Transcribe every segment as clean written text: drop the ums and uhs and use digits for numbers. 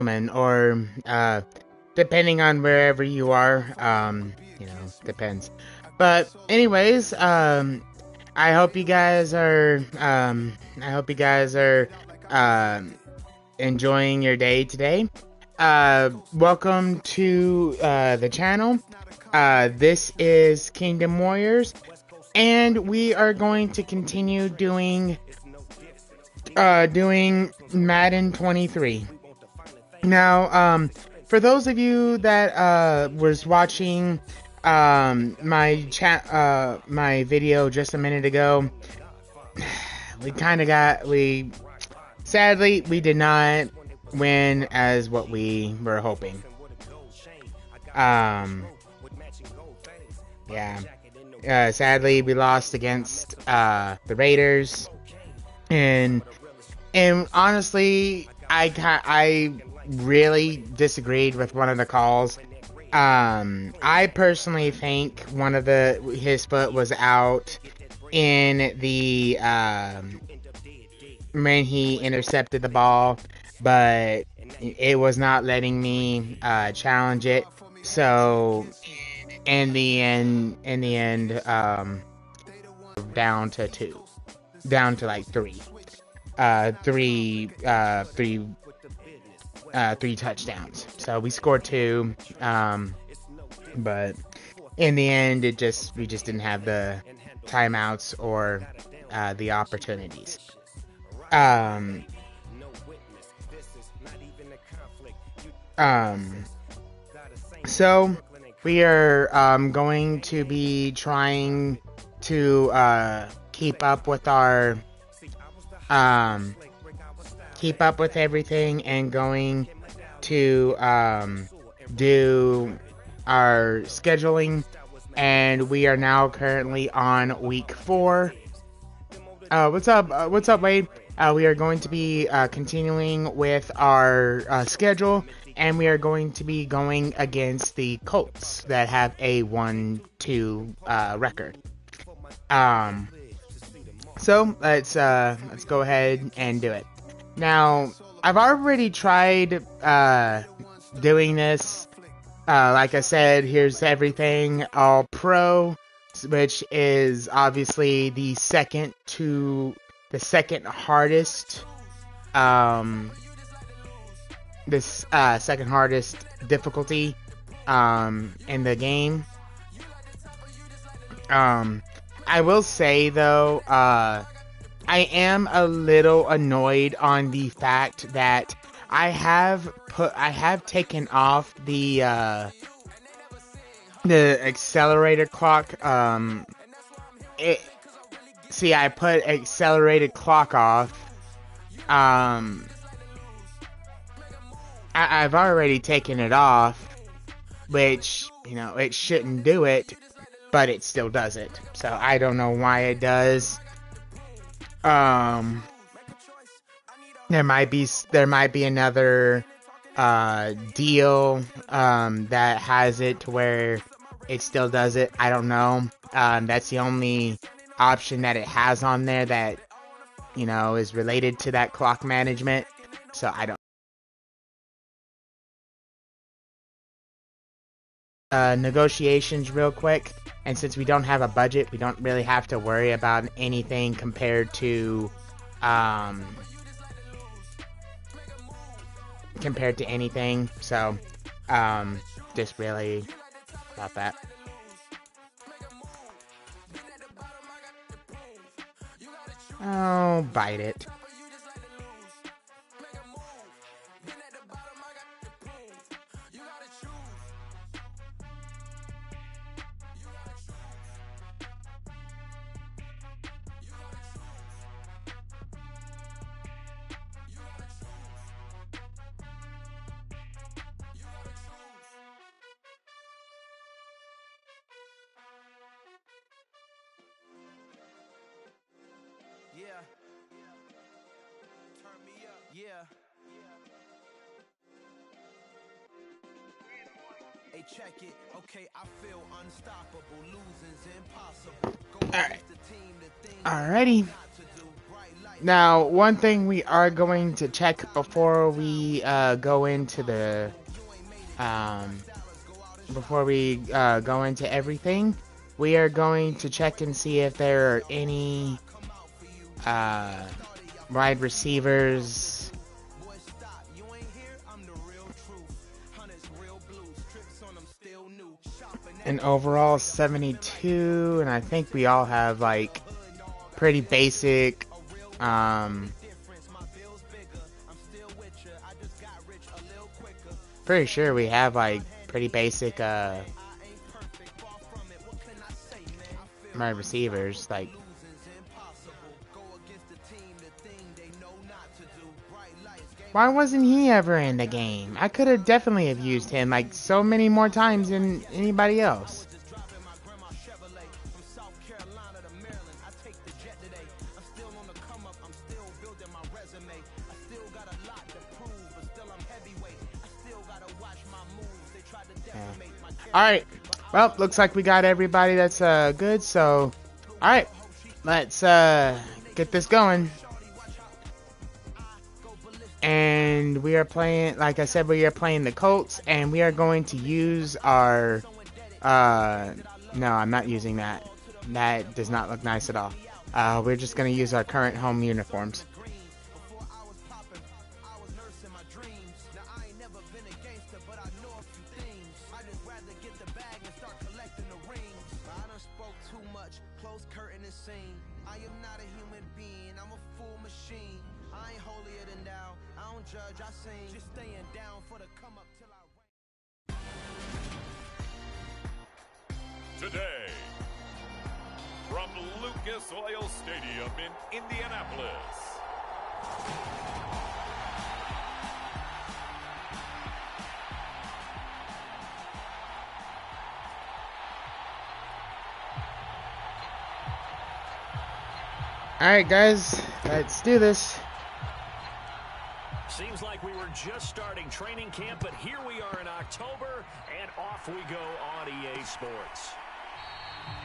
or depending on wherever you are, depends. But anyways, I hope you guys are um enjoying your day today. Welcome to the channel. This is Kingdom Warriors, and we are going to continue doing Madden 23. Now, for those of you that was watching my video just a minute ago, sadly we did not win as what we were hoping. Yeah. Sadly we lost against the Raiders, and honestly, I really disagreed with one of the calls. I personally think his foot was out in the when he intercepted the ball, but it was not letting me challenge it. So in the end, down to like three touchdowns. So we scored two, but in the end, we just didn't have the timeouts or the opportunities. So we are going to be trying to keep up with everything, and going to do our scheduling, and we are now currently on week 4. What's up, Wade? We are going to be continuing with our schedule, and we are going to be going against the Colts that have a 1-2 record. So let's go ahead and do it. Now, I've already tried doing this. Like I said, here's everything all pro, which is obviously the second hardest second hardest difficulty in the game. I will say though, I am a little annoyed on the fact that I have taken off the accelerator clock. I put accelerated clock off. I've already taken it off, which, it shouldn't do it, but it still does it. So I don't know why it does. There might be another deal that has it to where it still does it. I don't know. That's the only option that it has on there that is related to that clock management. So I don't. Negotiations real quick, and since we don't have a budget, we don't really have to worry about anything compared to anything. So just really about that. Oh, bite it. Yeah. Turn me up. Yeah. Hey, check it. Okay, I feel unstoppable. Losing's impossible. Alright. Alrighty. Now, one thing we are going to check before we go into the go into everything, we are going to check and see if there are any wide receivers and overall 72, and I think we all have like pretty basic pretty sure we have like pretty basic my receivers. Like, why wasn't he ever in the game? I could have definitely have used him like so many more times than anybody else. Alright, well, looks like we got everybody that's good, so alright, let's get this going. And we are playing, like I said, we are playing the Colts, and we are going to use our no, I'm not using that. That does not look nice at all. We're just going to use our current home uniforms. Today, from Lucas Oil Stadium in Indianapolis, Alright guys, let's do this. Seems like we were just starting training camp, but here we are in October, and off we go on EA Sports.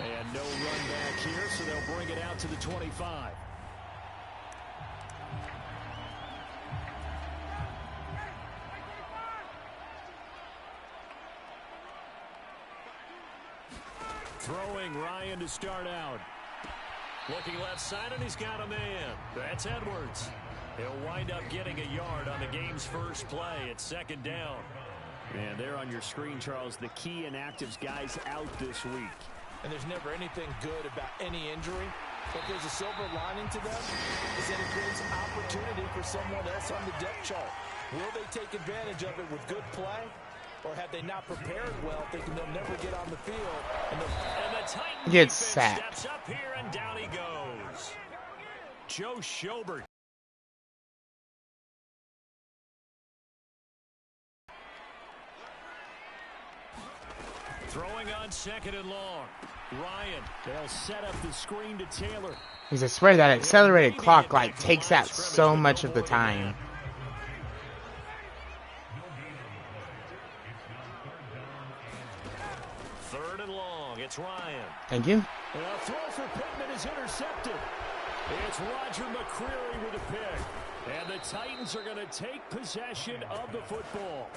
And no run back here, so they'll bring it out to the 25. Throwing Ryan to start out. Looking left side, and he's got a man. That's Edwards. He'll wind up getting a yard on the game's first play at second down. And there on your screen, Charles, the key inactives guys out this week. And there's never anything good about any injury, but there's a silver lining to them, is that it gives opportunity for someone else on the depth chart. Will they take advantage of it with good play, or have they not prepared well, thinking they'll never get on the field? And the Titan gets sacked. Steps up here, and down he goes. Joe Schobert. Throwing on second and long. Ryan, they'll set up the screen to Taylor. I swear that accelerated clock like takes out so much of the time. Third and long, it's Ryan. Thank you. And a throw for Pittman is intercepted. It's Roger McCreary with a pick. And the Titans are going to take possession of the football.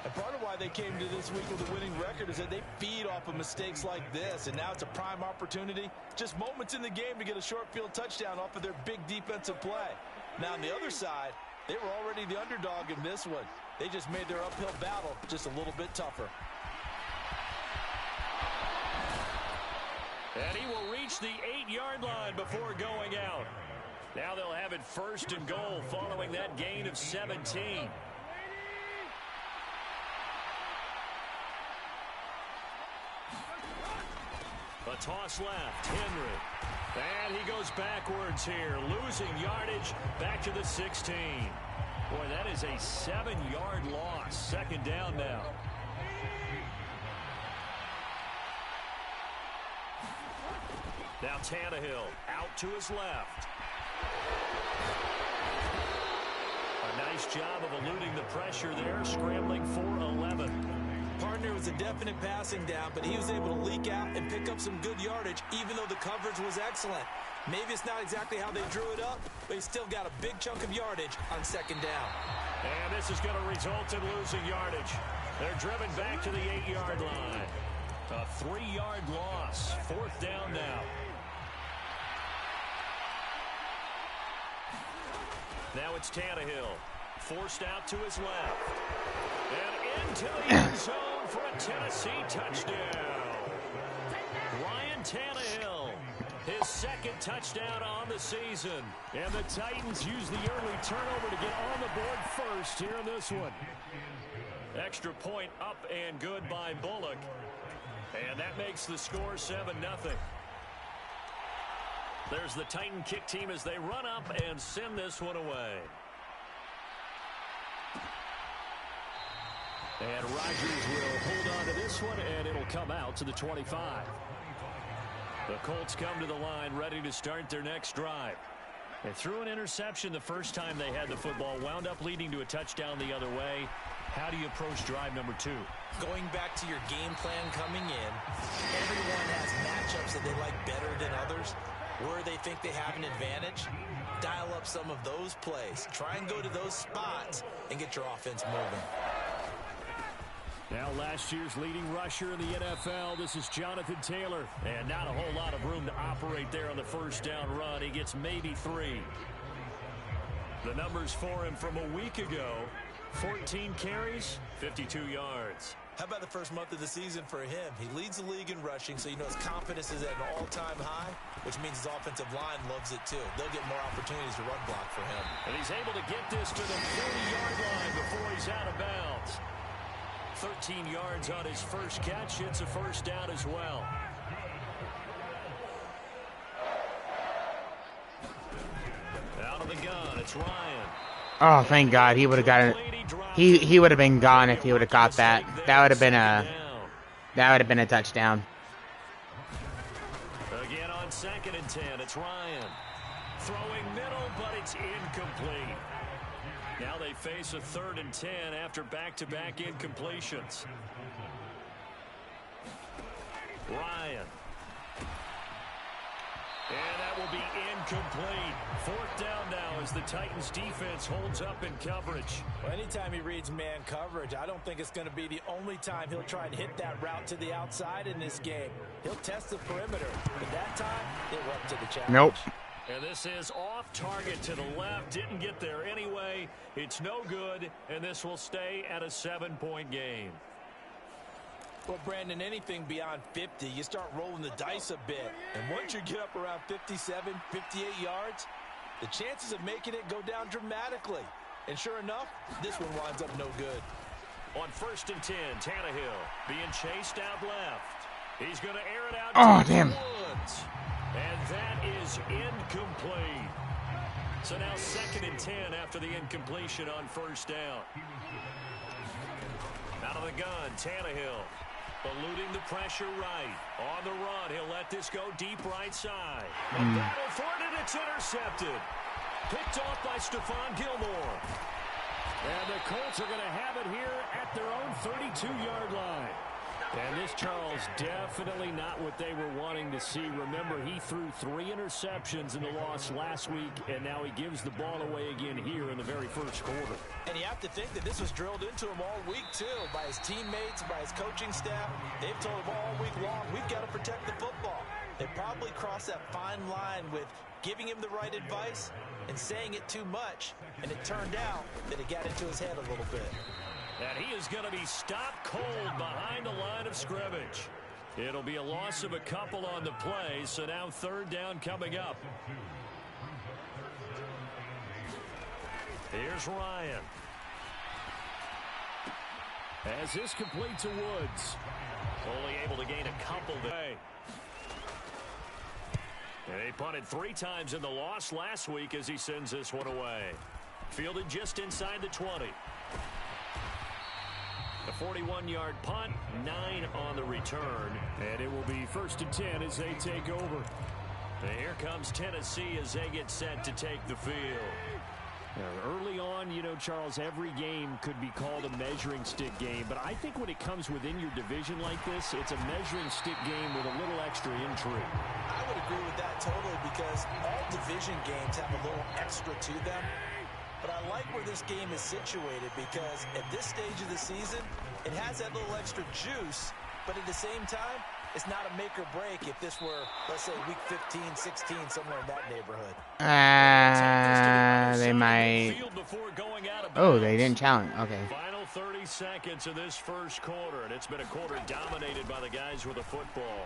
And part of why they came to this week with a winning record is that they feed off of mistakes like this, and now it's a prime opportunity. Just moments in the game to get a short field touchdown off of their big defensive play. Now on the other side, they were already the underdog in this one. They just made their uphill battle just a little bit tougher. And he will reach the 8-yard line before going out. Now they'll have it first and goal following that gain of 17. A toss left, Henry. And he goes backwards here, losing yardage back to the 16. Boy, that is a 7-yard loss. Second down now. Now Tannehill out to his left. A nice job of eluding the pressure there, scrambling for 11. Partner was a definite passing down, but he was able to leak out and pick up some good yardage, even though the coverage was excellent. Maybe it's not exactly how they drew it up, but he still got a big chunk of yardage on second down. And this is going to result in losing yardage. They're driven back to the 8-yard line. A 3-yard loss. 4th down now. Now it's Tannehill. Forced out to his left. And into the end zone for a Tennessee touchdown. Ryan Tannehill, his 2nd touchdown on the season. And the Titans use the early turnover to get on the board first here in this one. Extra point up and good by Bullock. And that makes the score 7-0. There's the Titan kick team as they run up and send this one away. And Rodgers will hold on to this one, and it'll come out to the 25. The Colts come to the line ready to start their next drive. They threw an interception the first time they had the football, wound up leading to a touchdown the other way. How do you approach drive number 2? Going back to your game plan coming in, everyone has matchups that they like better than others, where they think they have an advantage. Dial up some of those plays. Try and go to those spots and get your offense moving. Now last year's leading rusher in the NFL, this is Jonathan Taylor. And not a whole lot of room to operate there on the first down run. He gets maybe 3. The numbers for him from a week ago, 14 carries, 52 yards. How about the first month of the season for him? He leads the league in rushing, so you know his confidence is at an all-time high, which means his offensive line loves it too. They'll get more opportunities to run block for him. And he's able to get this to the 40-yard line before he's out of bounds. 13 yards on his first catch. It's a first down as well. Out of the gun, it's Ryan. Oh, thank God. He would have gotten it. He would have been gone if he would have caught that. That would have been a touchdown. Again on 2nd and 10, it's Ryan. Throwing middle, but it's incomplete. Now they face a 3rd and 10 after back-to-back incompletions. Ryan. And that will be incomplete. 4th down now as the Titans defense holds up in coverage. Well, anytime he reads man coverage, I don't think it's going to be the only time he'll try and hit that route to the outside in this game. He'll test the perimeter, but that time, it went up to the challenge. Nope. And this is off target to the left. Didn't get there anyway. It's no good, and this will stay at a 7-point game. Well, Brandon, anything beyond 50, you start rolling the dice a bit. And once you get up around 57, 58 yards, the chances of making it go down dramatically. And sure enough, this one winds up no good. On 1st and 10, Tannehill being chased out left. He's going to air it out to damn. Woods. And that is incomplete. So now 2nd and 10 after the incompletion on 1st down. Out of the gun, Tannehill. Eluding the pressure right. On the run, he'll let this go deep right side. The battle for it, and it's intercepted. Picked off by Stephon Gilmore. And the Colts are going to have it here at their own 32-yard line. And this, Charles, definitely not what they were wanting to see. Remember, he threw 3 interceptions in the loss last week, and now he gives the ball away again here in the very first quarter. And you have to think that this was drilled into him all week, too, by his teammates, by his coaching staff. They've told him all week long, we've got to protect the football. They probably crossed that fine line with giving him the right advice and saying it too much, and it turned out that it got into his head a little bit. And he is going to be stopped cold behind the line of scrimmage. It'll be a loss of a couple on the play, so now 3rd down coming up. Here's Ryan. As this complete to Woods. Only able to gain a couple today. And they punted 3 times in the loss last week as he sends this one away. Fielded just inside the 20. A 41-yard punt, 9 on the return, and it will be 1st and 10 as they take over. And here comes Tennessee as they get set to take the field. Early on, you know, Charles, every game could be called a measuring stick game. But I think when it comes within your division like this, it's a measuring stick game with a little extra intrigue. I would agree with that totally because all division games have a little extra to them. But I like where this game is situated because at this stage of the season, it has that little extra juice. But at the same time, it's not a make or break if this were, let's say, week 15, 16, somewhere in that neighborhood. They might. Oh, they didn't challenge. Okay. Final 30 seconds of this first quarter, and it's been a quarter dominated by the guys with the football.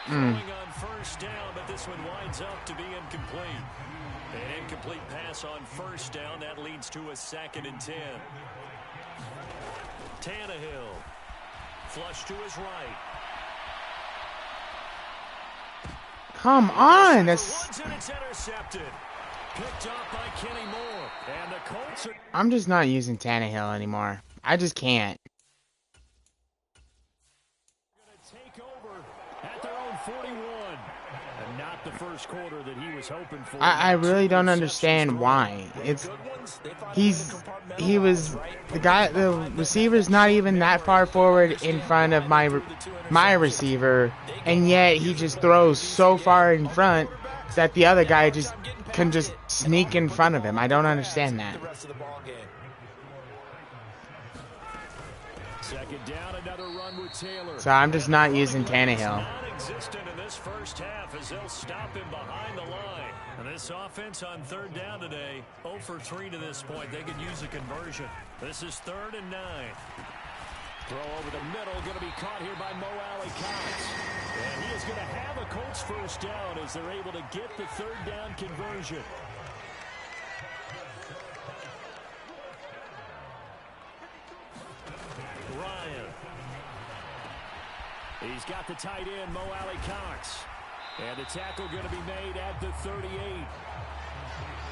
Throwing on first down, but this one winds up to be incomplete. An incomplete pass on first down. That leads to a 2nd and 10. Tannehill. Flush to his right. Come on. That's... And it's intercepted. Picked off by Kenny Moore. And the Colts are... I'm just not using Tannehill anymore. I just can't. Going to take over at their own 41. And not the first quarter that he was hoping for. I really don't understand why. He was the guy. The receiver's not even that far forward in front of my receiver, and yet he just throws so far in front that the other guy can just sneak in front of him. I don't understand that. Second down, another run with Taylor. So I'm just not using Tannehill. Non-existent in this first half as they'll stop him behind the line. And this offense on third down today, 0 for 3 to this point. They could use a conversion. This is 3rd and 9. Throw over the middle, going to be caught here by Mo Alley Cox. And he is going to have a Colts first down as they're able to get the 3rd down conversion. Ryan. He's got the tight end, Mo Alley Cox. And the tackle going to be made at the 38.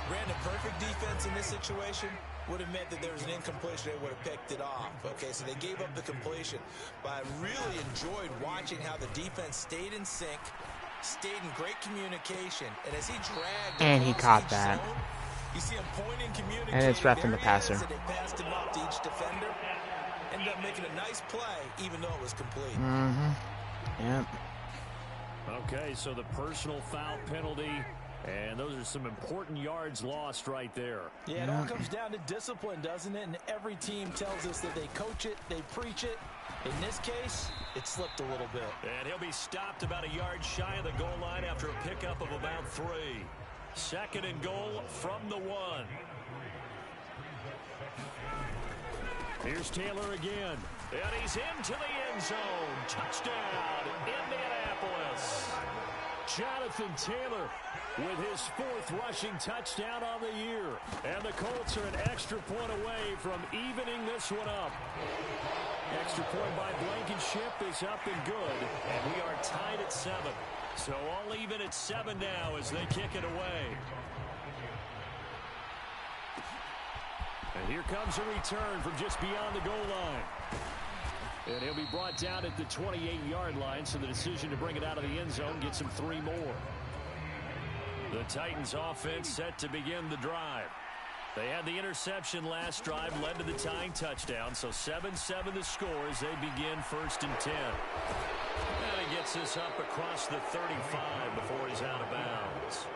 Brandon, perfect defense in this situation would have meant that there was an incompletion. They would have picked it off. Okay, so they gave up the completion. But I really enjoyed watching how the defense stayed in sync, stayed in great communication. And as he dragged... And he caught that. Zone, you see him pointing, communicating. And it's roughing the passer. They passed him off to each defender. Ended up making a nice play, even though it was complete. Yep. Okay, so the personal foul penalty, and those are some important yards lost right there. Yeah, it all comes down to discipline, doesn't it? And every team tells us that they coach it, they preach it. In this case, it slipped a little bit. And he'll be stopped about a yard shy of the goal line after a pickup of about 3. 2nd and goal from the 1. Here's Taylor again. And he's into the end zone. Touchdown, Indianapolis. Jonathan Taylor with his 4th rushing touchdown on the year. And the Colts are an extra point away from evening this one up. Extra point by Blankenship is up and good. And we are tied at 7. So all even at 7 now as they kick it away. And here comes a return from just beyond the goal line. And he'll be brought down at the 28-yard line, so the decision to bring it out of the end zone gets him 3 more. The Titans offense set to begin the drive. They had the interception last drive, led to the tying touchdown, so 7-7 the score as they begin 1st and 10. And he gets this up across the 35 before he's out of bounds.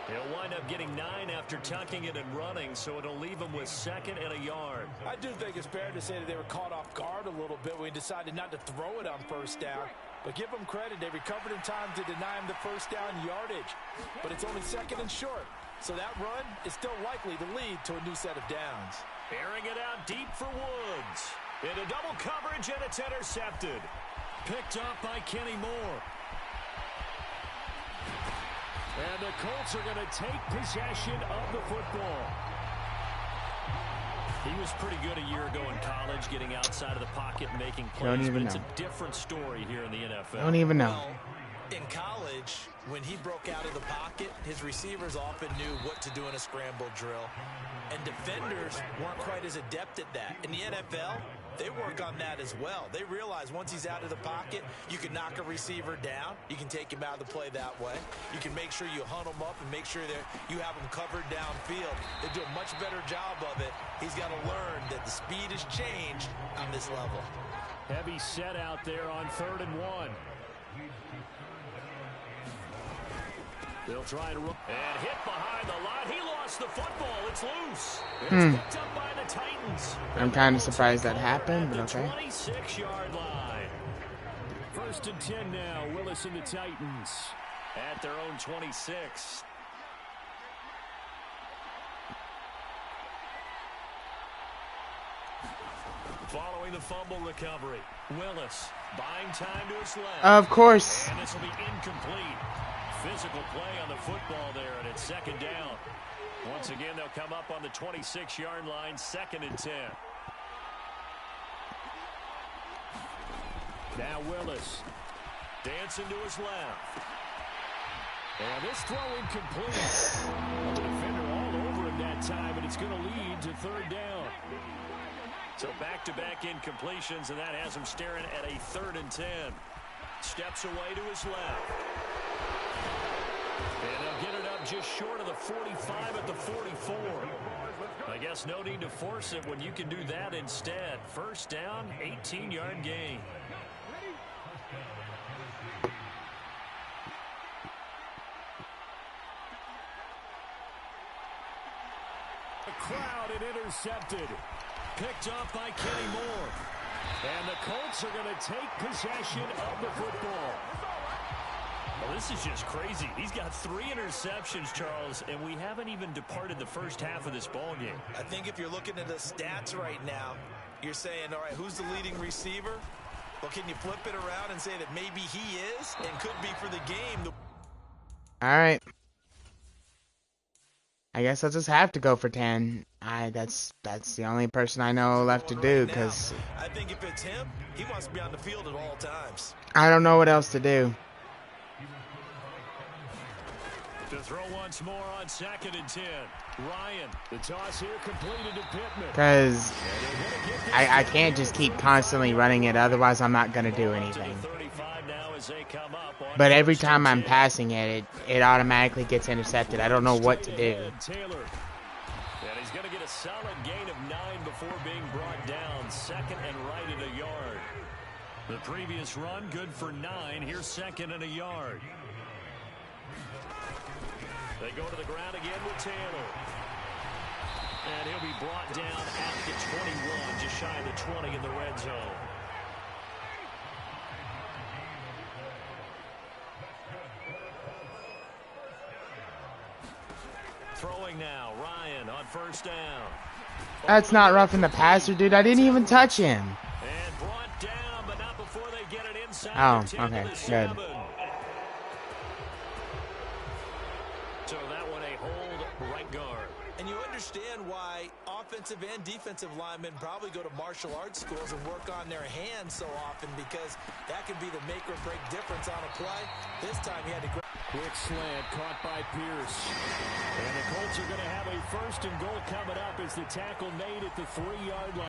He'll wind up getting 9 after tucking it and running, so it'll leave him with 2nd and a yard. I do think it's fair to say that they were caught off guard a little bit when he decided not to throw it on first down. But give them credit, they recovered in time to deny him the first down yardage. But it's only 2nd and short, so that run is still likely to lead to a new set of downs. Airing it out deep for Woods. Into double coverage, and it's intercepted. Picked up by Kenny Moore. And the Colts are going to take possession of the football. He was pretty good a year ago in college, getting outside of the pocket and making plays, but it's a different story here in the NFL. Don't even know. Well, in college, when he broke out of the pocket, his receivers often knew what to do in a scramble drill. And defenders weren't quite as adept at that. In the NFL, they work on that as well. They realize once he's out of the pocket, you can knock a receiver down. You can take him out of the play that way. You can make sure you hunt him up and make sure that you have him covered downfield. They do a much better job of it. He's got to learn that the speed has changed on this level. Heavy set out there on 3rd and 1. They'll try and run. And hit behind the line. He lost the football. It's loose. It's picked up by the Titans. I'm kind of surprised that happened, but okay. 26-yard line. 1st and 10 now. Willis and the Titans at their own 26. Following the fumble recovery, Willis buying time to his left. Of course. And this will be incomplete. Physical play on the football there, and it's 2nd down. Once again, they'll come up on the 26-yard line, 2nd and 10. Now Willis dancing to his left. And this throw incomplete. The defender all over him that time, and it's going to lead to 3rd down. So back-to-back incompletions, and that has him staring at a 3rd and 10. Steps away to his left. And they'll get it up just short of the 45 at the 44. I guess no need to force it when you can do that instead. 1st down, 18-yard gain. The crowd and intercepted. Picked up by Kenny Moore. And the Colts are going to take possession of the football. Well, this is just crazy. He's got 3 interceptions, Charles, and we haven't even departed the first half of this ball game. I think if you're looking at the stats right now, you're saying, all right, who's the leading receiver? Well, can you flip it around and say that maybe he is and could be for the game? All right. I guess I'll just have to go for 10. That's the only person I know left to do, because I think if it's him, he wants to be on the field at all times. I don't know what else to do. To throw once more on 2nd and 10. Ryan, the toss here completed to Pittman. Because I can't just keep constantly running it, otherwise I'm not going to do anything. But every time I'm passing it, it automatically gets intercepted. I don't know what to do. Taylor. And he's going to get a solid gain of 9 before being brought down. 2nd and right at a yard. The previous run, good for 9. Here's 2nd and a yard. They go to the ground again with Taylor. And he'll be brought down at the 21, just shy of the 20 in the red zone. Throwing now, Ryan on 1st down. That's not roughing the passer, dude. I didn't even touch him. And brought down, but not before they get it inside. Oh, okay, good. So that one a hold right guard. And you understand why offensive and defensive linemen probably go to martial arts schools and work on their hands so often, because that can be the make or break difference on a play. This time he had to... Quick slant caught by Pierce. And the Colts are going to have a 1st and goal coming up as the tackle made at the 3-yard line.